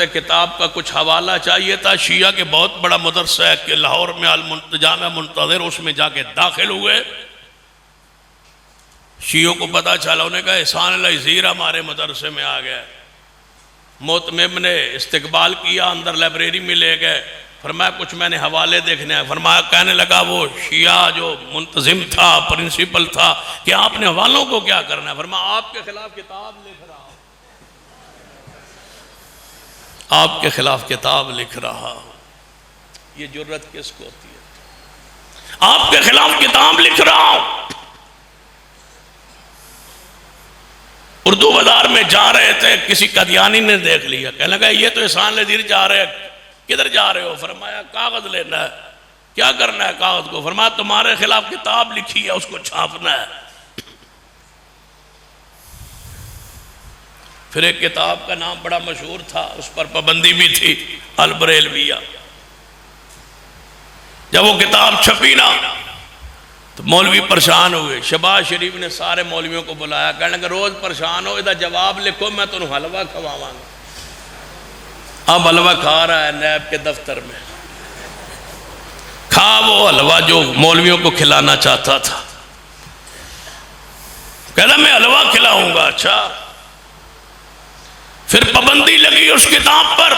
करते किताब का कुछ हवाला चाहिए था। शिया के बहुत बड़ा मदरसा है कि लाहौर में जामिया मुंतज़िर, उसमें जाके दाखिल हुए। शियों को पता चला, उन्हें कहा एहसान अल-अज़ीर हमारे मदरसे में आ गया। मोतमिम ने इस्तकबाल किया, अंदर लाइब्रेरी में ले गए। फरमाया कुछ मैंने हवाले देखने हैं। फरमाया, कहने लगा वो शिया जो मुंतजिम था, प्रिंसिपल था, कि आपने हवालों को क्या करना है? फरमाया आपके खिलाफ किताब लिख रहा हूं, आपके खिलाफ किताब लिख रहा हूं। ये जुर्रत किसको होती है? आपके खिलाफ किताब लिख रहा हूं। उर्दू बाजार में जा रहे थे, किसी कदियानी ने देख लिया, कहने लगा ये तो एहसान अल-अज़ीर जा रहे हैं, किधर जा रहे हो? फरमाया कागज लेना है। क्या करना है कागज को? फरमाया तुम्हारे खिलाफ किताब लिखी है, उसको छापना है। फिर एक किताब का नाम बड़ा मशहूर था, उस पर पाबंदी भी थी, अल-बरेलविया। जब वो किताब छपी ना तो मौलवी परेशान हुए। शहबाज शरीफ ने सारे मौलवियों को बुलाया, कहने लगा रोज परेशान हो, इसका जवाब लिखो, मैं तुम्हें हलवा खवावांगा। अब हलवा खा रहा है नैब के दफ्तर में, खा वो हलवा जो मौलवियों को खिलाना चाहता था। कहना मैं हलवा खिलाऊंगा। अच्छा, फिर पाबंदी लगी उस किताब पर।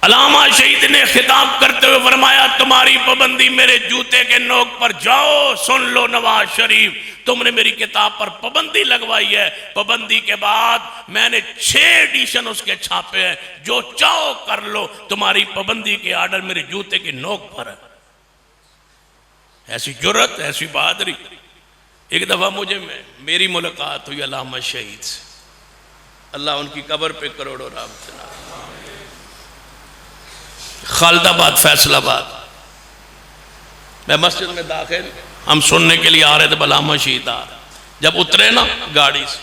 अल्लामा शहीद ने खिताब करते हुए फरमाया तुम्हारी पाबंदी मेरे जूते के नोक पर। जाओ सुन लो नवाज शरीफ, तुमने मेरी किताब पर पाबंदी लगवाई है। पाबंदी के बाद मैंने 6 एडिशन उसके छापे हैं, जो चाहो कर लो, तुम्हारी पाबंदी के आर्डर मेरे जूते की नोक पर है। ऐसी जुर्रत, ऐसी बहादुरी। एक दफा मेरी मुलाकात हुई अल्लामा शहीद से, अल्लाह उनकी कब्र पे करोड़ों रहमत ना। खालिदाबाद फैसलाबाद मैं मस्जिद में दाखिल, हम सुनने के लिए आ रहे थे, अल्लामा शहीद आ रहे। जब उतरे ना गाड़ी से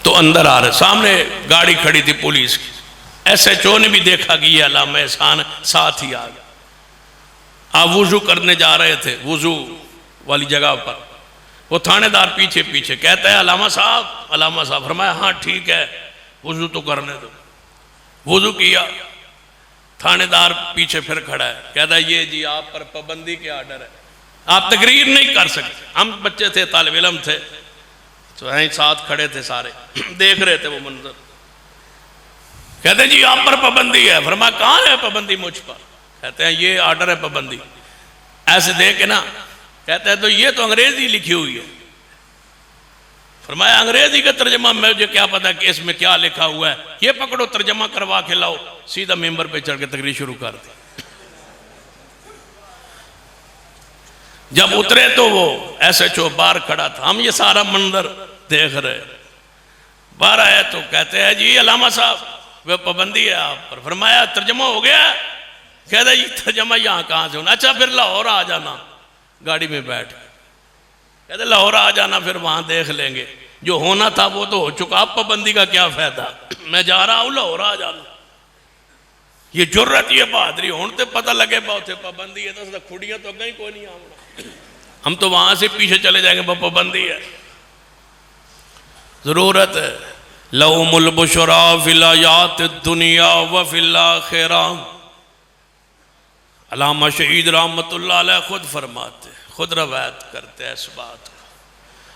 तो अंदर आ रहे, सामने गाड़ी खड़ी थी पुलिस की। SHO ने भी देखा कि ये अल्लामा एहसान साथ ही आ गया। आप वुजू करने जा रहे थे, वुजू वाली जगह पर, वो थानेदार पीछे पीछे कहता है अल्लामा साहब। फरमाया हाँ ठीक है, वुजू तो करने दो। वुजू किया, थानेदार पीछे फिर खड़ा है, कहता है ये जी आप पर पाबंदी के आर्डर है, आप तकरीर नहीं कर सकते। हम बच्चे थे, तालिब इल्म थे, तो यहीं साथ खड़े थे सारे, देख रहे थे वो मंजर। कहते जी आप पर पाबंदी है। फरमाया कहाँ है पाबंदी मुझ पर? कहते हैं ये आर्डर है पाबंदी। ऐसे देख के ना कहते हैं तो ये तो अंग्रेजी लिखी हुई है। फरमाया अंग्रेजी का तर्जमा मुझे क्या पता कि इसमें क्या लिखा हुआ है, ये पकड़ो तर्जमा करवा के लाओ। सीधा मेंबर पे चढ़ के तकरीर शुरू कर दी। जब उतरे तो वो SHO बाहर खड़ा था, हम ये सारा मंजर देख रहे। बाहर आया तो कहते हैं जी अल्लामा साहब वह पाबंदी है आप पर। फरमाया तर्जमा हो गया? कहता जी तर्जमा यहाँ कहाँ से होना? अच्छा फिर लाहौर आ जाना, गाड़ी में बैठ। कहते लाहौर आ जाना, फिर वहां देख लेंगे, जो होना था वो तो हो चुका, अब पाबंदी का क्या फायदा, मैं जा रहा हूं लाहौर आ जाना। ये जुर्रत, ये बहादुरी। हूं तो पता लगे बहुत पाबंदी है तो खुड़ियां तो कहीं कोई नहीं आना, हम तो वहां से पीछे चले जाएंगे, पाबंदी है। जरूरत है लहुमुल बुशरा फिल हयात दुनिया व फिल आखिरा। अल्लामा शहीद रहमतुल्लाह अलैह खुद फरमाते, खुद रवायत करते हैं इस बात को।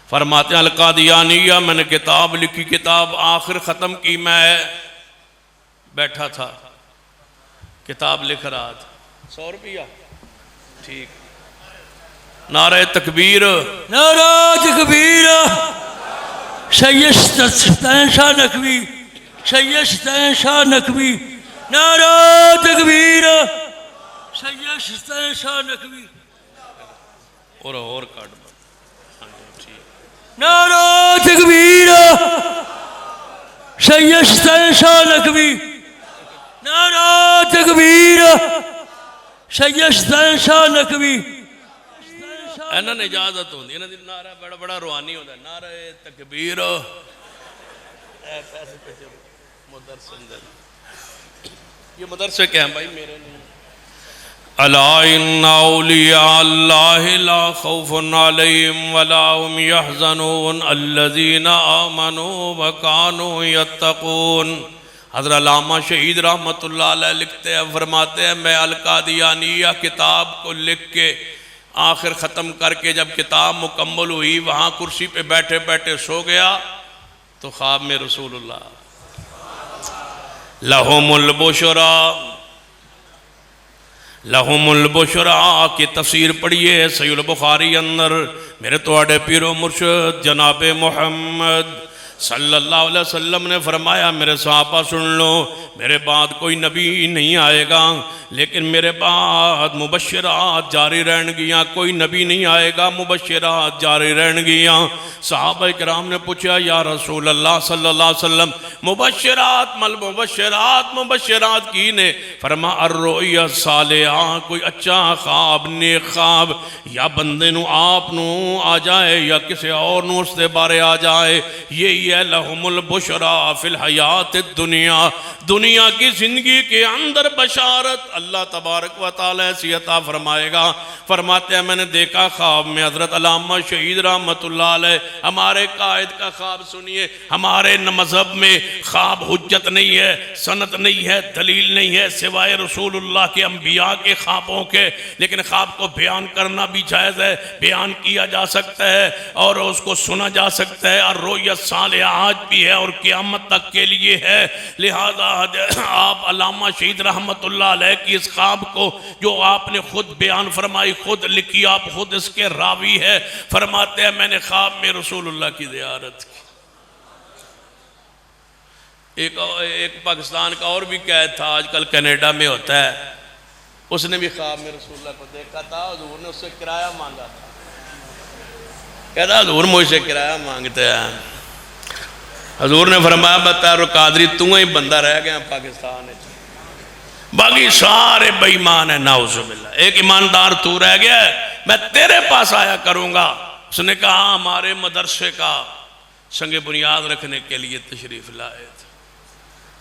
फरमाते अल कादियानिया, मैंने किताब लिखी, किताब आखिर ख़त्म की, मैं बैठा था किताब लिख रहा था। 100 रुपया ठीक। नारे तकबीर, नारा तकबीर, सैयद शाह नकवी, सैयद शाह नकवी, नारा तकबीर, सैयद शाह नकवी। और काट नारा तकबीर, सैयद शाह नकवी, नारा तकबीर, सैयद शाह नकवी। इन्होंने इजाजत होती है, नारा बड़ा बड़ा रूहानी होता है। नारा तकबीर, ये मदरसे क्या है भाई, मेरे नहीं। अला इन्ना औलिया अल्लाहि ला खौफुन अलैहिम वला हुम यहज़नून अल्लज़ीना आमनू व कानू यत्तकून। हज़रत अल्लामा शहीद रहमतुल्लाह अलैह लिखते हैं, फरमाते हैं, मैं अल कादियानिया किताब को लिख के आखिर ख़त्म करके जब किताब मुकम्मल हुई, वहाँ कुर्सी पे बैठे बैठे सो गया तो ख्वाब में रसूलुल्लाह लहुमुल बुशरा, लहुमुल बुशरा की तफसीर पढ़िए सहीह बुखारी अंदर। मेरे तोड़े पीरो मुर्शद जनाब मोहम्मद सल्लल्लाहु अलैहि वसल्लम ने फरमाया, मेरे सहाबा सुन लो, मेरे बाद कोई नबी नहीं आएगा, लेकिन मेरे बाद मुबश्शिरात जारी रहनगियाँ। कोई नबी नहीं आएगा, मुबश्शिरात जारी रहनगियाँ। सहाबा किराम ने पूछा, या रसूल अल्लाह सल्लल्लाहु अलैहि वसल्लम, मुबश्शिरात मल मुबश्शिरात, मुबश्शिरात की ने? फरमा अर्रुया सालिहा, कोई अच्छा ख्वाब, नेक ख्वाब, या बंदे नू आप नू आ जाए या किसी और नू उसके बारे आ जाए। यही है लहुमुल बुशरा फिल हयात दुनिया, दुनिया की जिंदगी के अंदर बशारत अल्लाह तबारक व तआला ऐसी अता फरमाएगा। फरमाते हैं, मैंने देखा ख्वाब में हज़रत अल्लामा शहीद रहमतुल्लाह अलैह, हमारे कायद का ख्वाब सुनिए। हमारे मज़हब में ख्वाब हुज्जत नहीं है, सनत नहीं है, दलील नहीं है सिवाय रसूलुल्लाह के अंबिया के ख्वाबों के, लेकिन ख्वाब को बयान करना भी जायज़ है, बयान किया जा सकता है और उसको सुना जा सकता है। और रोयत सालिहा आज भी है और क़यामत तक के लिए है। लिहाजा आप अल्लामा शहीद रहमतुल्लाह अलैह की इस ख्वाब को जो आपने खुद बयान फरमाई, खुद लिखी, आप खुद इसके रावी है। फरमाते हैं, मैंने ख्वाब में रसूलुल्लाह की ज़ियारत की। एक पाकिस्तान का और भी कैद था, आजकल कनाडा में होता है, उसने भी ख्वाब में रसूलुल्लाह को देखा था। हुजूर ने उससे किराया मांगा था, कहता हुजूर मुझसे किराया मांगते हैं। हजूर ने फरमाया, बता कादरी तू ही बंदा रह गया पाकिस्तान में, बाकी सारे बेईमान है, नाउज़ुबिल्लाह, एक ईमानदार तू रह गया है, मैं तेरे पास आया करूंगा। उसने कहा, हमारे मदरसे का संगे बुनियाद रखने के लिए तशरीफ लाए थे।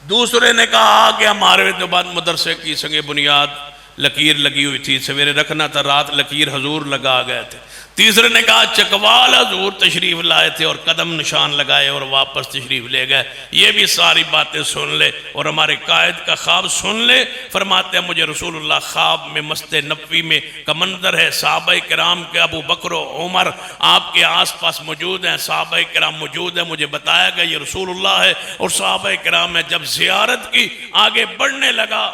दूसरे ने कहा कि हमारे तो बाद मदरसे की संगे बुनियाद लकीर लगी हुई थी, सवेरे रखना था, रात लकीर हजूर लगा गए थे। तीसरे ने कहा चकवाल हजूर तशरीफ लाए थे और कदम निशान लगाए और वापस तशरीफ ले गए। ये भी सारी बातें सुन ले और हमारे कायद का ख्वाब सुन ले। फरमाते हैं, मुझे रसूलुल्लाह ख्वाब में मस्जिद नबवी में का मंजर है, सहाबा किराम के अबू बकर उमर आपके आस पास मौजूद हैं, सहाबा किराम मौजूद है, मुझे बताया गया ये रसूलुल्लाह है और सहाबा किराम है। जब ज़ियारत की आगे बढ़ने लगा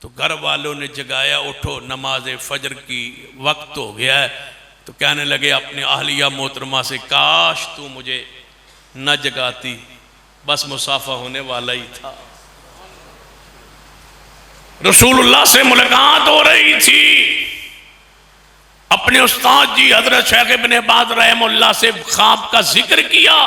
तो घर वालों ने जगाया, उठो नमाज फजर की वक्त हो गया है। तो कहने लगे अपने अहलिया मोहतरमा से, काश तू मुझे न जगाती, बस मुसाफा होने वाला ही था। रसूलुल्लाह से मुलाकात हो रही थी। अपने उस्ताद जी हजरत शेख इब्न बाज रहमतुल्लाह से ख्वाब का जिक्र किया।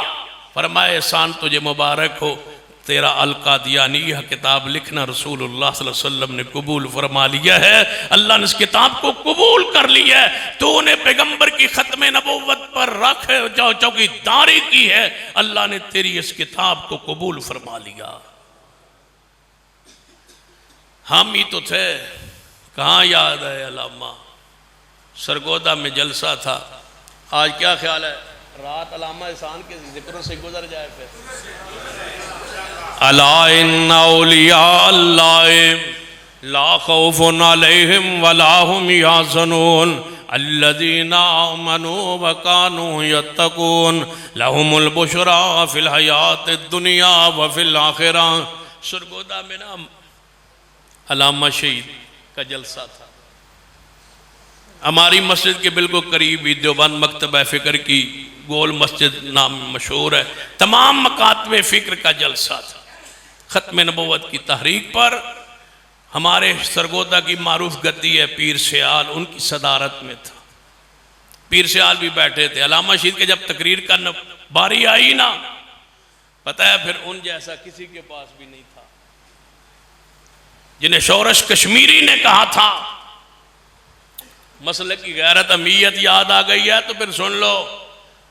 फरमाए, एहसान तुझे मुबारक हो, तेरा अल कादियानिया किताब लिखना रसूलुल्लाह सल्लल्लाहु अलैहि वसल्लम ने कबूल फरमा लिया है। अल्लाह ने इस किताब को कबूल कर लिया है। तूने पैगंबर की खत्म नबुव्वत पर रख जो चौकीदारी की है, अल्लाह ने तेरी इस किताब को कबूल फरमा लिया। हम ही तो थे, कहाँ याद है अलामा, सरगोदा में जलसा था। आज क्या ख्याल है, रात अलामा एहसान के जिक्रों से गुजर जाए। फिर अला इन्ना औलिया अल्लाह ला खौफुन अलैहिम वला हुम यहज़नून अल्लज़ीना आमनू व कानू यत्तकून लहुमुल बुशरा फिल हयातिद दुनिया व फिल आखिरा। सरगोदा में ना अल्लामा शहीद का जलसा था। हमारी मस्जिद के बिल्कुल करीब ही देवबंद मकतबा फ़िक्र की गोल मस्जिद नाम मशहूर है। तमाम मकातबे फ़िक्र का जलसा था। ख़त्म नबुव्वत की तहरीक पर हमारे सरगोदा की मारूफ गद्दी है पीर सियाल, उनकी सदारत में था। पीर सियाल भी बैठे थे। अल्लामा शहीद के जब तकरीर का बारी आई ना, पता है फिर उन जैसा किसी के पास भी नहीं था। जिन्हें शौरश कश्मीरी ने कहा था, मसले की गैरत अमीयत याद आ गई है तो फिर सुन लो,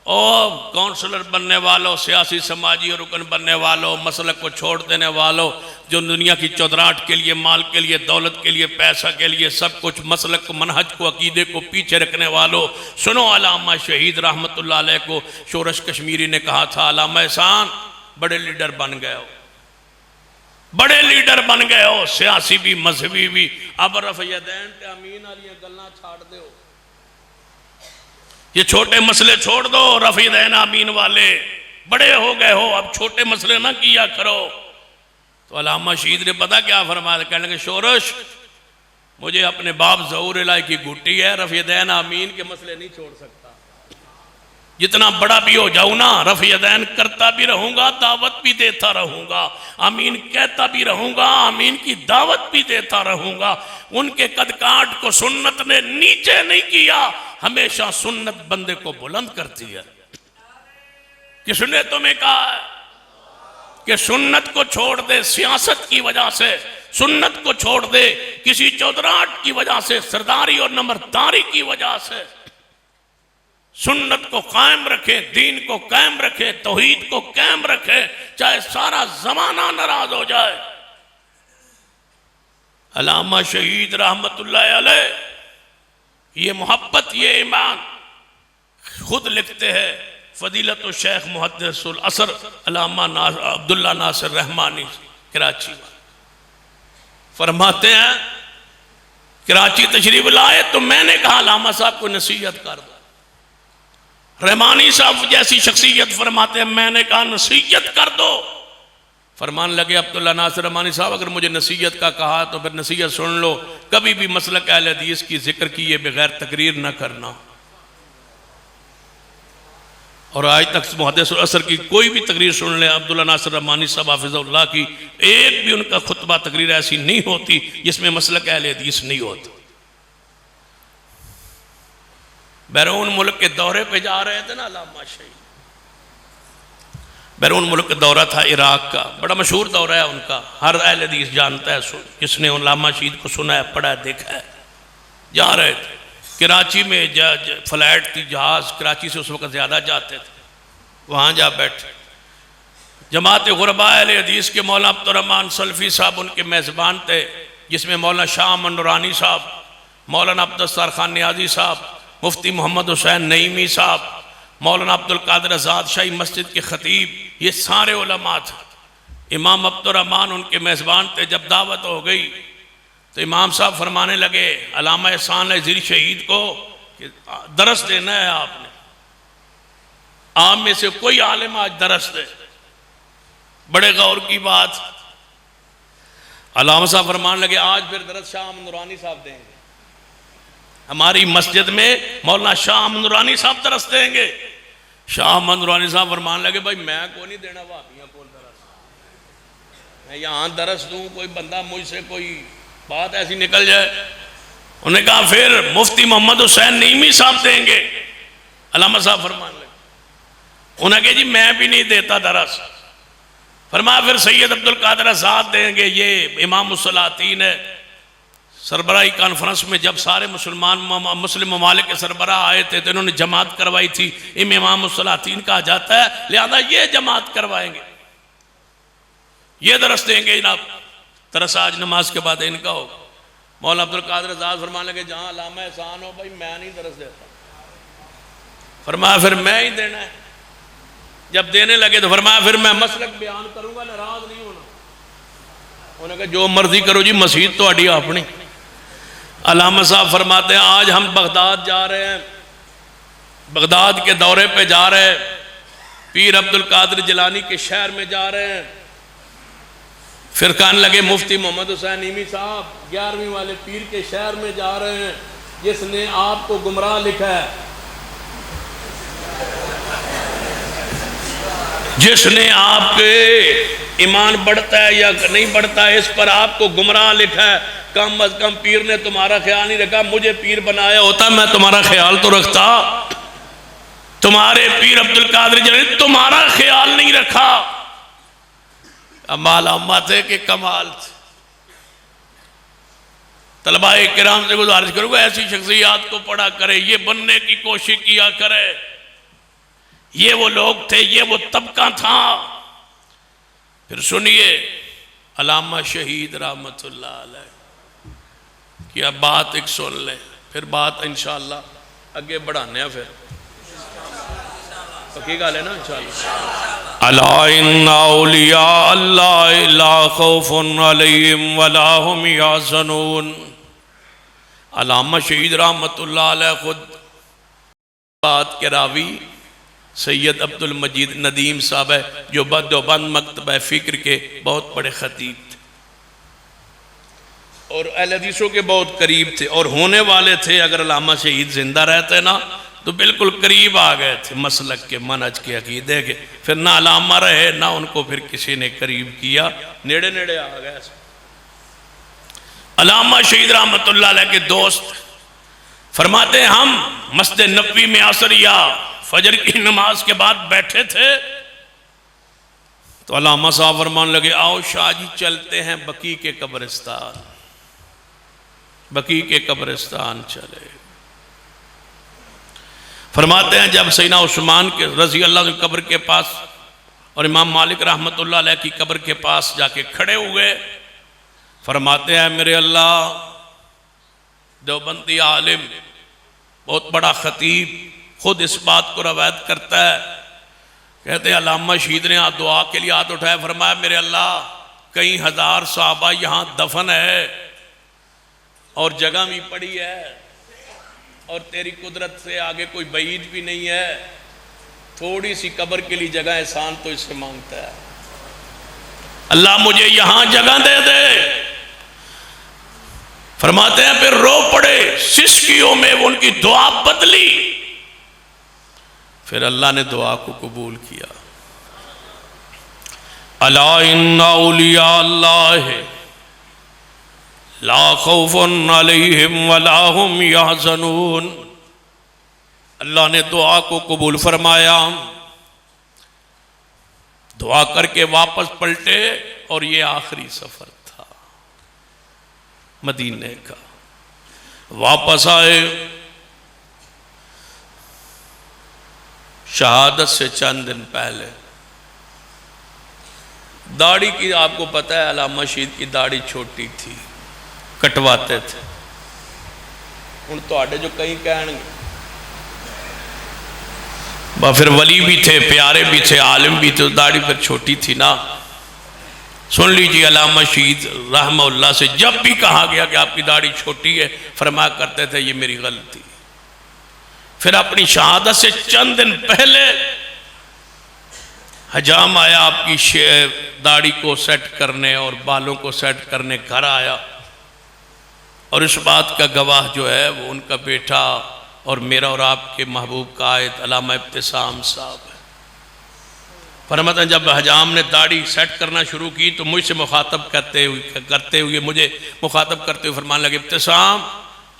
और काउंसलर बनने वालों, सियासी समाजी और रुकन बनने वालों, मसलक को छोड़ देने वालों, जो दुनिया की चौधराहट के लिए, माल के लिए, दौलत के लिए, पैसा के लिए, सब कुछ मसलक को, मनहज को, अकीदे को पीछे रखने वालों, सुनो अल्लामा शहीद रहमतुल्लाह अलैह को शोरश कश्मीरी ने कहा था, अल्लामा एहसान बड़े लीडर बन गए हो, बड़े लीडर बन गए हो, सियासी भी मजहबी भी, अब रफ़यदैन ते अमीन वाली गल्लां छाड़ दो, ये छोटे मसले छोड़ दो, रफ़ीदैन आमीन वाले बड़े हो गए हो, अब छोटे मसले ना किया करो। तो अल्लामा शहीद ने पता क्या फरमाया, कहने लगे शोरश मुझे अपने बाप ज़हूर इलाही की गुट्टी है, रफ़ीदैन आमीन के मसले नहीं छोड़ सकता, जितना बड़ा भी हो जाऊं ना, रफ़ीदैन करता भी रहूंगा, दावत भी देता रहूंगा, आमीन कहता भी रहूंगा, आमीन की दावत भी देता रहूंगा। उनके कदकाठ को सुन्नत ने नीचे नहीं किया, हमेशा सुन्नत बंदे को बुलंद करती है। किसने तुम्हें कहा है कि सुन्नत को छोड़ दे सियासत की वजह से, सुन्नत को छोड़ दे किसी चौधराहट की वजह से, सरदारी और नंबरदारी की वजह से? सुन्नत को कायम रखे, दीन को कायम रखे, तौहीद को कायम रखे, चाहे सारा जमाना नाराज हो जाए। अल्लामा शहीद रहमतुल्लाह अलैह ये मोहब्बत, ये ईमान खुद लिखते हैं, फजीलत शेख मुहद्दिसुल असर अल्लामा अब्दुल्ला नासिर रहमानी कराची फरमाते हैं, कराची तशरीफ लाए तो मैंने कहा अल्लामा साहब को नसीहत कर दो। रहमानी साहब जैसी शख्सियत फरमाते हैं, मैंने कहा नसीहत कर दो। फरमान लगे अब्दुल्ला नासिर रहमानी साहब, अगर मुझे नसीहत का कहा तो फिर नसीहत सुन लो, कभी भी मसलक अहले हदीस की जिक्र किए बगैर तकरीर न करना। और आज तक मुहद्दिस असर की कोई भी तकरीर सुन ले अब्दुल्ला नासिर रहमानी साहब हाफिज़हुल्लाह की, एक भी उनका खुतबा तकरीर ऐसी नहीं होती जिसमें मसलक अहले हदीस नहीं होता। बैरून मुल्क के दौरे पे जा रहे थे ना अल्लामा शहीद, बैरून मुल्क का दौरा था इराक का, बड़ा मशहूर दौरा है उनका, हर अहले हदीस जानता है, किसने अल्लामा शहीद को सुना है, पढ़ा है, देखा है। जा रहे थे कराची में, फ्लाइट थी, जहाज कराची से उस वक्त ज़्यादा जाते थे, वहाँ जा बैठे। जमात गुरबा अहले हदीस के मौलाना अब्दुर्रहमान सल्फी साहब उनके मेज़बान थे, जिसमें मौलाना शाह अमन नूरानी साहब, मौलाना अब्दुस्तार खान नियाज़ी साहब, मुफ्ती मोहम्मद हुसैन नईमी साहब, मौलाना अब्दुल कादिर आज़ाद शाही मस्जिद के खतीब, ये सारे उलमा थे। इमाम अब्दुर्रहमान उनके मेज़बान थे। जब दावत हो गई तो इमाम साहब फरमाने लगे अल्लामा एहसान ज़ीर शहीद को कि दरस देना है आपने, आप में से कोई आलिम आज दरस दे। बड़े गौर की बात, अल्लामा साहब फरमाने लगे आज फिर दरस शाह अमन नूरानी साहब देंगे, हमारी मस्जिद में मौलाना शाह अमन नूरानी साहब दरस देंगे। शाह अमन नूरानी साहब फरमान लगे भाई मैं को नहीं देना वापियां को दरस, मैं यहाँ दरस दूँ, कोई बंदा मुझसे कोई बात ऐसी निकल जाए। उन्होंने कहा फिर मुफ्ती मोहम्मद हुसैन नईमी साहब देंगे। अल्लामा साहब फरमान लगे, उन्होंने कहा जी मैं भी नहीं देता दरस। फरमाया फिर सैयद अब्दुल कादिर आज़ाद देंगे, ये इमाम मुसलातीन है। सरबराही कॉन्फ्रेंस में जब सारे मुस्लिम ममालिक के सरबराह आए थे तो इन्होंने जमात करवाई थी, इमाम मुसलातीन कहा जाता है, लिहाजा ये जमात करवाएंगे, ये दरस देंगे जनाब। दरस आज नमाज के बाद इनका हो। मौलाना अब्दुल कादिर आज़ाद फरमाने लगे जहाँ अल्लामा एहसान हो भाई मैं नहीं दरस देता। फरमाया फिर मैं ही देना है। जब देने लगे तो फरमाया फिर मैं मसलक बयान करूंगा, नाराज नहीं होना। उन्होंने कहा जो मर्जी करो जी, मस्जिद तो अड़ी अपनी। अल्लामा साहब फरमाते हैं आज हम बगदाद जा रहे हैं, बगदाद के दौरे पे जा रहे हैं, पीर अब्दुल कादिर जिलानी के शहर में जा रहे हैं। फिर कहने लगे मुफ्ती मोहम्मद हुसैन नईमी साहब 11वीं वाले पीर के शहर में जा रहे हैं, जिसने आपको गुमराह लिखा है, जिसने आपके ईमान बढ़ता है या नहीं बढ़ता है इस पर आपको गुमराह लिखा है। कम अज कम पीर ने तुम्हारा ख्याल नहीं रखा, मुझे पीर बनाया होता मैं तुम्हारा ख्याल तो रखता। तुम्हारे पीर अब्दुल कादिर जिलानी तुम्हारा ख्याल नहीं रखा। अमाल अम्मत है कि कमाल। तलबाए किराम से गुजारिश करूंगा ऐसी शख्सियात को पढ़ा करे, ये बनने की कोशिश किया करे। ये वो लोग थे, ये वो तबका था। फिर सुनिए अल्लामा शहीद रहमतुल्लाह अलैह की अब बात एक सुन लें, फिर बात इंशाअल्लाह आगे बढ़ाने हैं। फिर पक्की गल है ना इंशाअल्लाह। अला इन्ना औलिया अल्लाह ला खौफुन अलैहिम वला हुम यहज़नून। अल्लामा शहीद रहमतुल्लाह अलैह खुद बात के रावी सैयद अब्दुल मजीद नदीम साहब है, जो देवबंद मकतबा फ़िक्र के बहुत बड़े खतीब थे और अहले हदीसों के बहुत करीब थे और होने वाले थे। अगर अल्लामा शहीद जिंदा रहते ना तो बिल्कुल करीब आ गए थे मसलक के, मनहज के, अकीदे के। फिर ना अल्लामा रहे ना उनको फिर किसी ने करीब किया, नेड़े नेड़े आ गए। अल्लामा शहीद रहमतुल्लाह अलैह के दोस्त फरमाते हैं हम मस्जिद नबवी में असर या फजर की नमाज के बाद बैठे थे तो अल्लामा साहब फरमान लगे, आओ शाह जी चलते हैं बकी के कब्रिस्तान। बकी के कब्रिस्तान चले। फरमाते हैं जब सैयदना उस्मान के रजी अल्लाह की कब्र के पास और इमाम मालिक रहमतुल्लाह अलैह की कब्र के पास जाके खड़े हुए, फरमाते हैं मेरे अल्लाह, देवबंदी आलिम बहुत बड़ा खतीब खुद इस बात को रवायत करता है। कहते हैं अल्लामा शहीद ने दुआ के लिए हाथ उठाया, फरमाया मेरे अल्लाह कई हजार सहाबा यहाँ दफन है और जगह भी पड़ी है और तेरी कुदरत से आगे कोई बईद भी नहीं है, थोड़ी सी कब्र के लिए जगह एहसान तो इससे मांगता है, अल्लाह मुझे यहां जगह दे दे। फरमाते हैं फिर रो पड़े, सिसकियों में वो उनकी दुआ बदली। फिर अल्लाह ने दुआ को कबूल किया। अला इन्ना औलिया अल्लाह ला खौफुन अलैहिम वला हुम यहज़नून। अल्लाह ने दुआ को कबूल फरमाया। दुआ करके वापस पलटे और ये आखिरी सफर था मदीने का। वापस आए, शहादत से चंद दिन पहले दाढ़ी की, आपको पता है अल्लामा शहीद की दाढ़ी छोटी थी, कटवाते थे। हुण तुहाडे जो कई कहणगे फिर वली भी थे, प्यारे भी थे, आलिम भी थे, दाढ़ी पर छोटी थी ना। सुन लीजिए अल्लामा शहीद रहमतुल्लाह से जब भी कहा गया कि आपकी दाढ़ी छोटी है, फरमाया करते थे ये मेरी गलती। फिर अपनी शहादत से चंद दिन पहले हजाम आया आपकी दाढ़ी को सेट करने और बालों को सेट करने घर आया, और इस बात का गवाह जो है वो उनका बेटा और मेरा और आपके महबूब कायद अल्लामा इब्तिसाम साहब है। फरमाते जब हजाम ने दाढ़ी सेट करना शुरू की तो मुझसे मुखातब करते हुए मुझे मुखातब करते हुए फरमान लगे, इब्तिसाम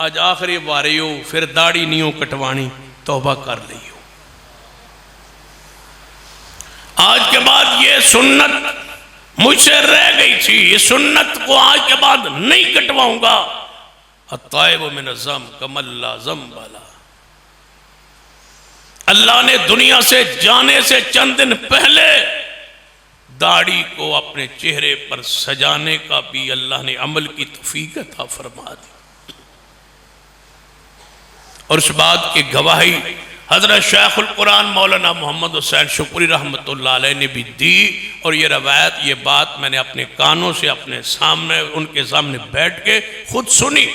आज आखिरी बारी हो, फिर दाढ़ी नहीं हो कटवानी, तौबा कर ली हो। आज के बाद ये सुन्नत मुझसे रह गई थी, ये सुन्नत को आज के बाद नहीं कटवाऊंगा। अत्ताइब मिन ज़म कमल्ला ज़म्बला। अल्लाह ने दुनिया से जाने से चंद दिन पहले दाढ़ी को अपने चेहरे पर सजाने का भी अल्लाह ने अमल की तौफीक अता फरमा दी। और इस बात की गवाही हजरत शेखुल कुरान मौलाना मोहम्मद हुसैन शुक्री रहमतुल्लाह अलैह ने भी दी। और ये रवायत, ये बात मैंने अपने कानों से अपने सामने उनके सामने बैठ के खुद सुनी।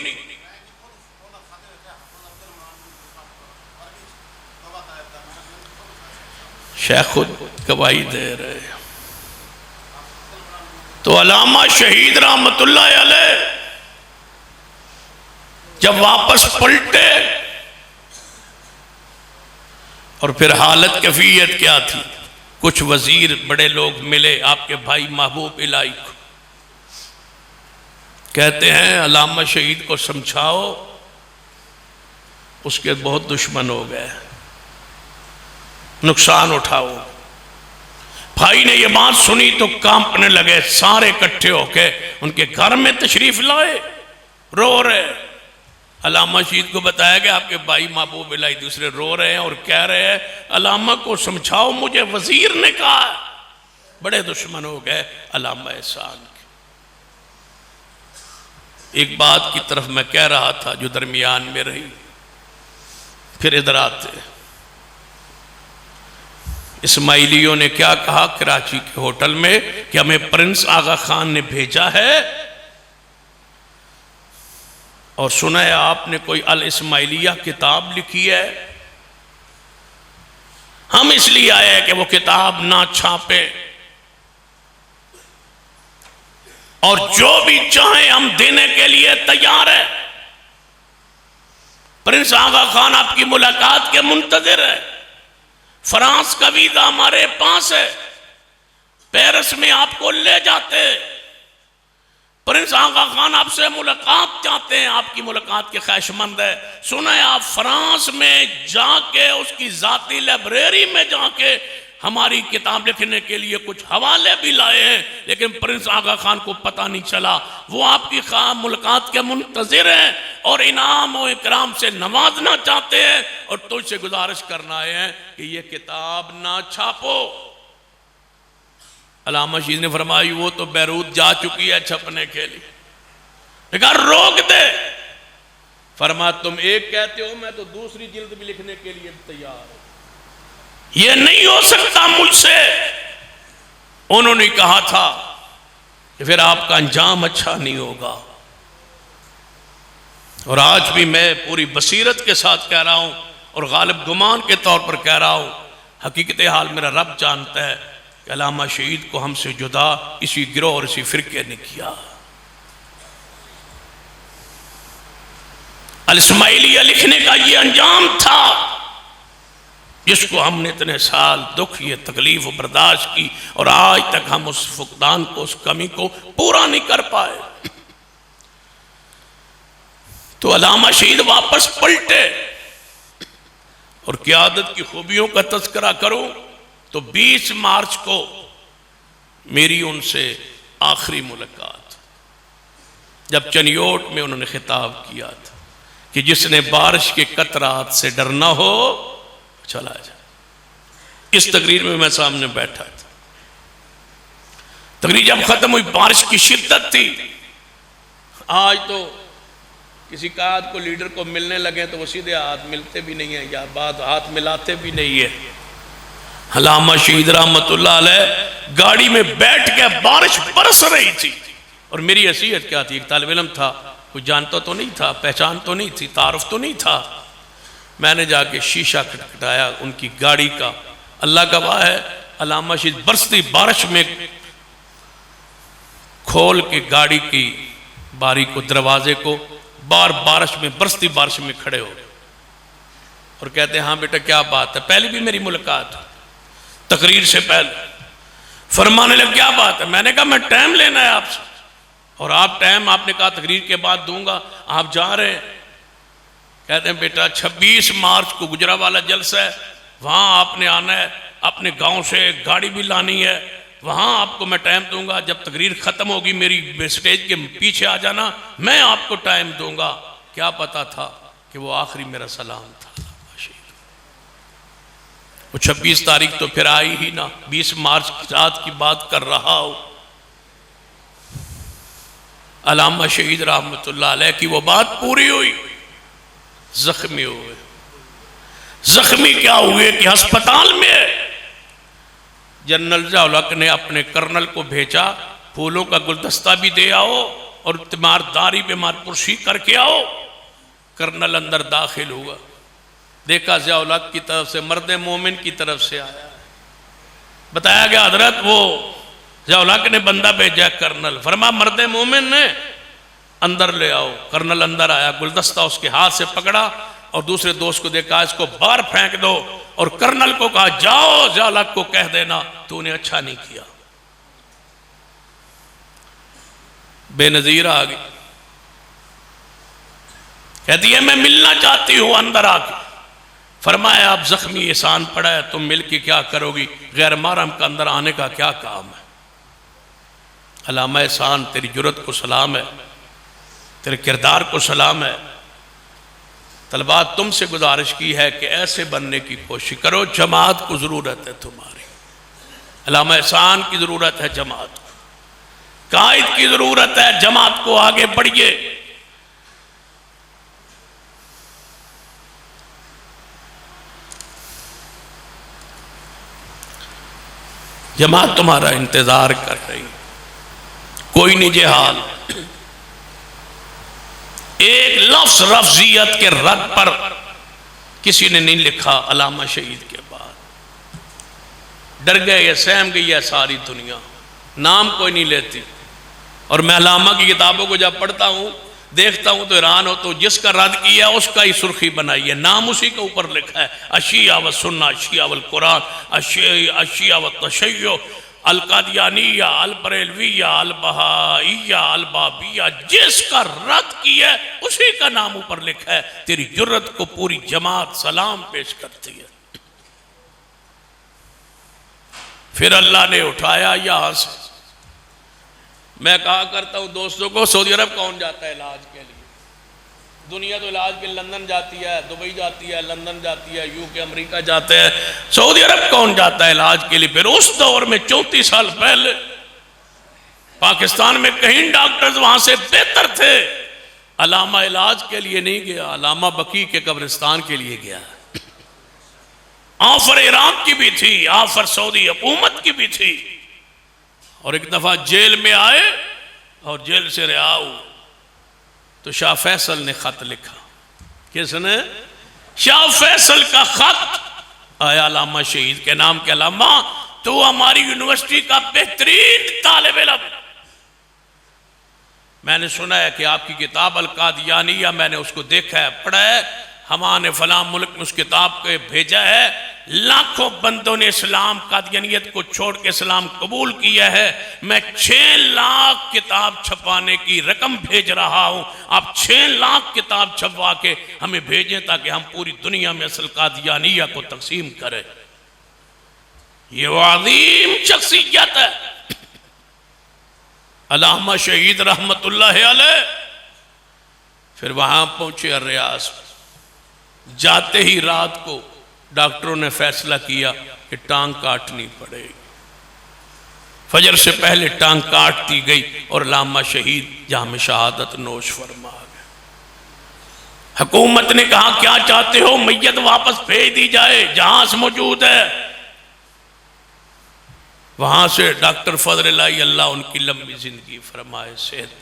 शेख खुद गवाही दे रहे। तो अल्लामा शहीद रहमतुल्लाह अलैह जब वापस पलटे और फिर हालत कैफियत क्या थी, कुछ वजीर बड़े लोग मिले आपके भाई महबूब इलाही को, कहते हैं अल्लामा शहीद को समझाओ, उसके बहुत दुश्मन हो गए, नुकसान उठाओ। भाई ने यह बात सुनी तो कांपने लगे, सारे इकट्ठे होके उनके घर में तशरीफ लाए, रो रहे। अलामा शीद को बताया कि आपके भाई महबूब इलाही दूसरे रो रहे हैं और कह रहे हैं अलामा को समझाओ, मुझे वजीर ने कहा। बड़े दुश्मन हो गए अलामा एहसान के। एक बात की तरफ मैं कह रहा था जो दरमियान में रही, फिर इधर आते। इस्माइलियों ने क्या कहा कराची के होटल में कि हमें प्रिंस आगा खान ने भेजा है, और सुना है आपने कोई अल इस्माइलिया किताब लिखी है, हम इसलिए आए हैं कि वो किताब ना छापे, और जो भी चाहे हम देने के लिए तैयार है। प्रिंस आगा खान आपकी मुलाकात के मुंतजिर है। फ्रांस का वीजा हमारे पास है, पेरिस में आपको ले जाते। प्रिंस आगा खान आपसे मुलाकात चाहते हैं, आपकी मुलाकात के ख्वाहिशमंद है। सुना है आप फ्रांस में जाके उसकी जाती लाइब्रेरी में जाके हमारी किताब लिखने के लिए कुछ हवाले भी लाए हैं, लेकिन प्रिंस आगा खान को पता नहीं चला। वो आपकी मुलाकात के मुंतजिर हैं और इनाम और इकराम से नवाजना चाहते हैं, और तुझसे गुजारिश करना है कि ये किताब ना छापो। अलामा शीद ने फरमाई वो तो बैरूत जा चुकी है छपने के लिए, कहा रोक दे। फरमा तुम एक कहते हो, मैं तो दूसरी जिल्द भी लिखने के लिए तैयार हूं, ये नहीं हो सकता मुझसे। उन्होंने कहा था कि फिर आपका अंजाम अच्छा नहीं होगा। और आज भी मैं पूरी बसीरत के साथ कह रहा हूं और गालिब गुमान के तौर पर कह रहा हूं, हकीकत हाल मेरा रब जानता है कि अलामा शहीद को हमसे जुदा इसी गिरोह और इसी फिरके ने किया। अल इस्माइलिया लिखने का ये अंजाम था जिसको हमने इतने साल दुख ये तकलीफ बर्दाश्त की, और आज तक हम उस फुकदान को, उस कमी को पूरा नहीं कर पाए। तो अलामा शहीद वापस पलटे, और क़यादत की खूबियों का तज़किरा करूं तो 20 मार्च को मेरी उनसे आखिरी मुलाकात, जब चनियोट में उन्होंने खिताब किया था कि जिसने बारिश के कतरात से डरना हो चला जाए। इस तकरीर में मैं सामने बैठा था। तकरीर जब खत्म हुई, बारिश की शिद्दत थी। आज तो किसी का हाथ को लीडर को मिलने लगे तो वो सीधे हाथ मिलते भी नहीं है, या बाद हाथ मिलाते भी नहीं है। अल्लामा शहीद रहमतुल्लाह अलैह गाड़ी में बैठ के बारिश बरस रही थी, और मेरी हैसियत क्या थी, एक तालिब इल्म था, कोई जानता तो नहीं था, पहचान तो नहीं थी, तारुफ तो नहीं था। मैंने जाके शीशा खटखटाया उनकी गाड़ी का। अल्लाह गवाह है, अल्लामा शहीद बरसती बारिश में खोल के गाड़ी की बारी को, दरवाजे को, बारिश में, बरसती बारिश में खड़े हो और कहते हैं हाँ बेटा क्या बात है। पहले भी मेरी मुलाकात तकरीर से पहले। फरमाने लगे क्या बात है। मैंने कहा मैं टाइम लेना है आपसे, और आप टाइम आपने कहा तकरीर के बाद दूंगा, आप जा रहे हैं। कहते हैं बेटा 26 मार्च को गुजरावाला जलसा है, वहाँ आपने आना है, अपने गांव से गाड़ी भी लानी है, वहाँ आपको मैं टाइम दूंगा। जब तकरीर ख़त्म होगी मेरी स्टेज के पीछे आ जाना, मैं आपको टाइम दूंगा। क्या पता था कि वो आखिरी मेरा सलाम था। वो 26 तारीख तो फिर आई ही ना, 20 मार्च की रात की बात कर रहा हूँ। अल्लामा शहीद रहमतुल्लाह अलैह की वो बात पूरी हुई। जख्मी हुए, जख्मी क्या हुए कि अस्पताल में जनरल ज़िया-उल-हक ने अपने कर्नल को भेजा, फूलों का गुलदस्ता भी दे आओ और तीमारदारी बीमार पुरशी करके आओ। कर्नल अंदर दाखिल हुआ, देखा ज़िया-उल-हक की तरफ से, मर्द मोमिन की तरफ से आया। बताया गया हजरत वो ज़िया-उल-हक ने बंदा भेजा कर्नल। फरमा मर्द मोमिन ने, अंदर ले आओ। कर्नल अंदर आया, गुलदस्ता उसके हाथ से पकड़ा और दूसरे दोस्त को देखा इसको बाहर फेंक दो, और कर्नल को कहा जाओ ज़िया-उल-हक को कह देना तूने अच्छा नहीं किया। बेनजीर आ गई, कहती है मैं मिलना चाहती हूं अंदर आके। फरमाया आप जख्मी एहसान पड़ा है, तुम मिल के क्या करोगी, गैर महरम का अंदर आने का क्या काम है। अल्लामा एहसान तेरी जुर्रत को सलाम है, तेरे किरदार को सलाम है, तलबा तुमसे गुजारिश की है कि ऐसे बनने की कोशिश करो। जमात को ज़रूरत है तुम्हारी, अल्लामा एहसान की ज़रूरत है, जमात को कायद की ज़रूरत है, जमात को आगे बढ़िए। जमात तुम्हारा इंतजार कर रही, कोई नहीं जे हाल। एक लफ्ज रफ्जियत के रद पर किसी ने नहीं लिखा अलामा शहीद के बाद। डर गए, ये सहम गई है सारी दुनिया, नाम कोई नहीं लेती। और मैं अलामा की किताबों को जब पढ़ता हूँ देखता हूँ तो हैरान हो, तो जिसका रद्द किया उसका ही सुर्खी बनाई है, नाम उसी के ऊपर लिखा है। अशिया व सुन्ना, अशिया वल कुरान, अशिया व तशय्यो, अल कादियानिया, अल बरेलविया, अल बहाइया, अल बाबिया, जिसका रद्द किया उसी का नाम ऊपर लिखा है। तेरी जुर्रत को पूरी जमात सलाम पेश करती है। फिर अल्लाह ने उठाया यहां से। मैं कहा करता हूं दोस्तों को, सऊदी अरब कौन जाता है इलाज के लिए? दुनिया तो इलाज के लंदन जाती है, दुबई जाती है, लंदन जाती है, यूके अमेरिका जाते हैं, सऊदी अरब कौन जाता है इलाज के लिए? फिर उस दौर में 34 साल पहले पाकिस्तान में कहीं डॉक्टर्स वहां से बेहतर थे। अलामा इलाज के लिए नहीं गया, अलामा बकी के कब्रिस्तान के लिए गया। ऑफर इराक की भी थी, ऑफर सऊदी हुकूमत की भी थी। और एक दफा जेल में आए और जेल से रिहा हुए तो शाह फैसल ने खत लिखा। किसने? शाह फैसल का खत आया अलामा शहीद के नाम के। अलामा, तू हमारी यूनिवर्सिटी का बेहतरीन तालिब इल्म, मैंने सुना है कि आपकी किताब अल कादियानिया, मैंने उसको देखा है, पढ़ा है, हमारे ने फलां मुल्क में उस किताब को भेजा है। लाखों बंदों ने इस्लाम कादियानियत को छोड़ के इस्लाम कबूल किया है। मैं 6 लाख किताब छपवाने की रकम भेज रहा हूं। आप 6 लाख किताब छपवा के हमें भेजें ताकि हम पूरी दुनिया में असल कादियानिया को तकसीम करें। ये वो अजीम शख्सियत है अल्लामा शहीद रहमतुल्लाह अलैह। फिर वहां पहुंचे रियाज। जाते ही रात को डॉक्टरों ने फैसला किया कि टांग काटनी पड़ेगी। फजर से पहले टांग काट दी गई और अल्लामा शहीद जाम शहादत नोश फरमा गए। हुकूमत ने कहा क्या चाहते हो, मैयत वापस भेज दी जाए, जहाज मौजूद है। वहां से डॉक्टर फजल अल्लाह उनकी लंबी जिंदगी फरमाए सेहत,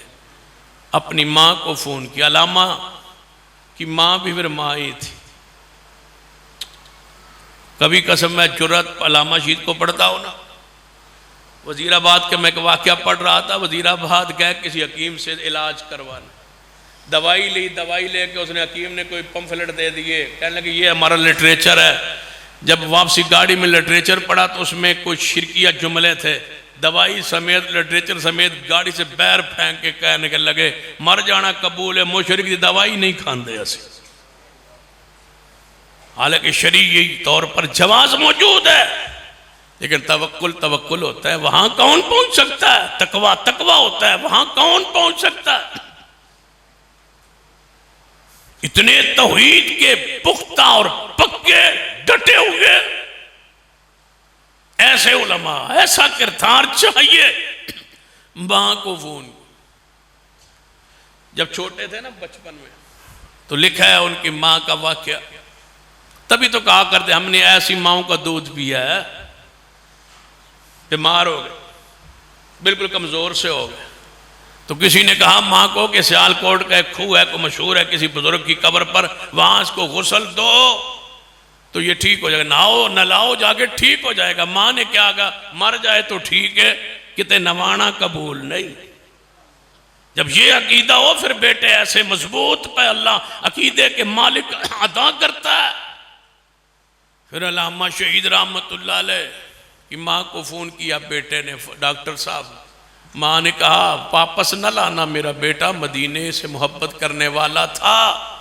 अपनी माँ को फोन किया। अलामा की माँ भी फिर माँ ही थी। कभी कसम मैं जुर्रत अल्लामा शहीद को पढ़ता हूँ ना, वजीराबाद के मैं एक वाक़या पढ़ रहा था। वजीराबाद गए किसी हकीम से इलाज करवाने, दवाई ली, दवाई लेके उसने हकीम ने कोई पंफलेट दे दिए, कहने लगे ये हमारा लिटरेचर है। जब वापसी गाड़ी में लिटरेचर पढ़ा तो उसमें कुछ शिरकिया जुमले थे। दवाई समेत लिटरेचर समेत गाड़ी से बैर फेंक के कहने के लगे मर जाना कबूल है, मुशरिक की दवाई नहीं खाते असी। हालांकि शरीई तौर पर जवाज मौजूद है, लेकिन तवक्कुल तवक्कुल होता है, वहां कौन पहुंच सकता है? तकवा तकवा होता है, वहां कौन पहुंच सकता है? इतने तौहीद के पुख्ता और पक्के डटे हुए ऐसे उलमा, ऐसा किरदार चाहिए। मां को फोन, जब छोटे थे ना बचपन में, तो लिखा है उनकी मां का वाक्या। तभी तो कहा करते हमने ऐसी माओं का दूध पिया है, बीमार हो गए, बिल्कुल कमजोर से हो गए। तो किसी ने कहा मां को कि सियालकोट का एक खूह है, को मशहूर है, किसी बुजुर्ग की कब्र पर, वहां इसको गुस्ल दो तो ये ठीक हो जाएगा, नहाओ नलाओ जाके ठीक हो जाएगा। मां ने क्या कहा, मर जाए तो ठीक है, कितने नवाना कबूल नहीं। जब ये अकीदा हो फिर बेटे ऐसे मजबूत पे अल्लाह अकीदे के मालिक अदा करता है। फिर अल्लामा शहीद रहमतुल्लाह अलैह की माँ को फ़ोन किया बेटे ने, डॉक्टर साहब, माँ ने कहा वापस न लाना, मेरा बेटा मदीने से मोहब्बत करने वाला था।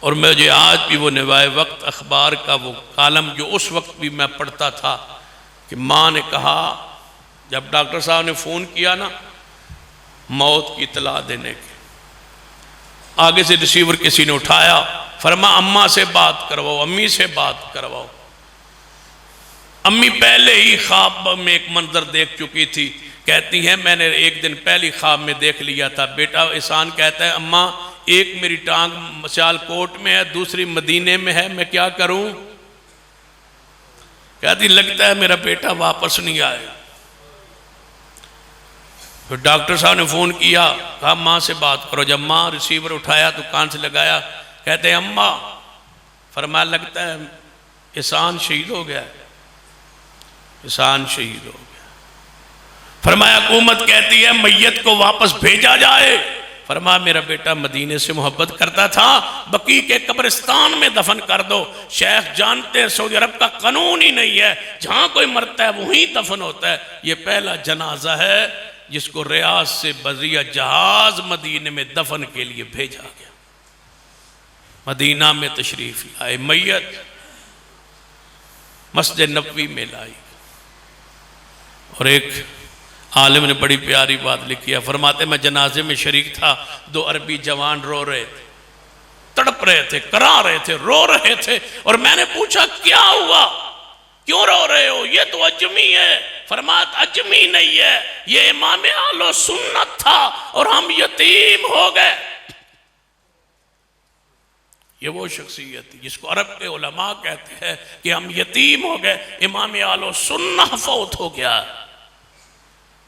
और मुझे आज भी वो निवाए वक्त अखबार का वो कालम जो उस वक्त भी मैं पढ़ता था कि माँ ने कहा, जब डॉक्टर साहब ने फ़ोन किया ना मौत की इतला देने के, आगे से रिसीवर किसी ने उठाया फरमा अम्मा से बात करवाओ, अम्मी से बात करवाओ। अम्मी पहले ही ख्वाब में एक मंजर देख चुकी थी, कहती है मैंने एक दिन पहली ख्वाब में देख लिया था। बेटा एहसान कहता है अम्मा एक मेरी टांग सियालकोट में है, दूसरी मदीने में है, मैं क्या करूं? कहती लगता है मेरा बेटा वापस नहीं आएगा। फिर डॉक्टर साहब ने फोन किया, कहा माँ से बात करो। जब माँ रिसीवर उठाया तो कान से लगाया, कहते हैं अम्मा। फरमाया लगता है एहसान शहीद हो गया, एहसान शहीद हो गया। फरमाया हुकूमत कहती है मैयत को वापस भेजा जाए। फरमाया मेरा बेटा मदीने से मोहब्बत करता था, बकी के कब्रिस्तान में दफन कर दो। शेख जानते हैं सऊदी अरब का कानून ही नहीं है, जहां कोई मरता है वहीं दफन होता है। ये पहला जनाजा है जिसको रियाज से बजरिया जहाज मदीने में दफन के लिए भेजा गया। मदीना में तशरीफ लाए, मैयत मस्जिद नबवी में लाई। और एक आलिम ने बड़ी प्यारी बात लिखी है, फरमाते मैं जनाजे में शरीक था, दो अरबी जवान रो रहे थे, तड़प रहे थे, करा रहे थे, रो रहे थे। और मैंने पूछा क्या हुआ, क्यों रो रहे हो? ये तो अजमी है। फरमात अजमी नहीं है, ये इमाम आलो सुन्नत था और हम यतीम हो गए। ये वो शख्सियत थी जिसको अरब के उलमा कहते हैं कि हम यतीम हो गए, इमाम आलो सुन्ना फौत हो गया।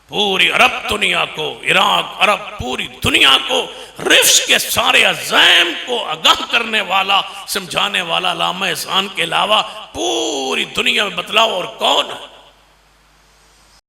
पूरी अरब दुनिया को, इराक अरब पूरी दुनिया को रिफ्स के सारे अज़ैम को आगाह करने वाला, समझाने वाला अल्लामा एहसान के अलावा पूरी दुनिया में बतलाओ और कौन है?